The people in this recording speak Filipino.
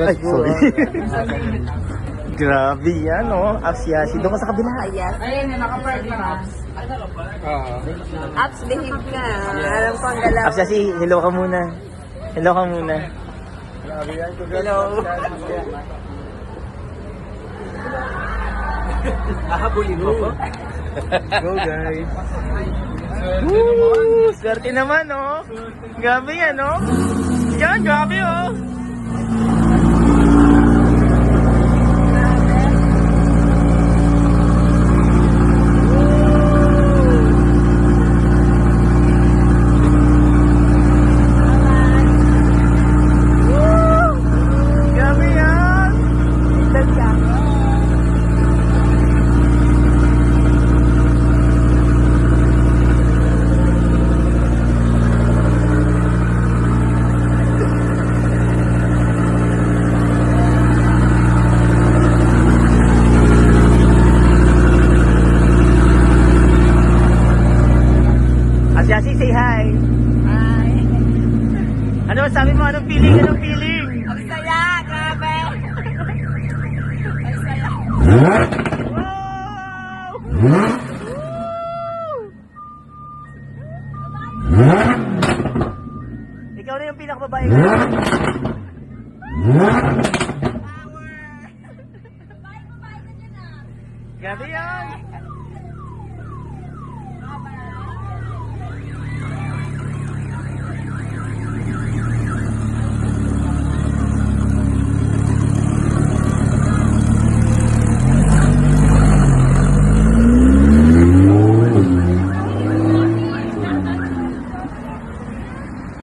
Ay, sorry. Grabe yan, oh. Apsyasi. Doon ka sa kabila. Yes. Ayan, nakapark lang. Apps, behave ka. Alam ko ang galaw. Apsyasi, hello ka muna. Hello ka muna. Hello. Ahabulin mo po? Go, guys. Woo! Swerte naman, oh. Grabe yan, oh. Yan, grabe, oh. Grabe yan. Asyasi, say hi. Hi. Ano sabi mo? Anong feeling? Anong feeling? Ang saya, grabe. Ang saya. Ikaw na yung pinakababae ko. Grabe yan.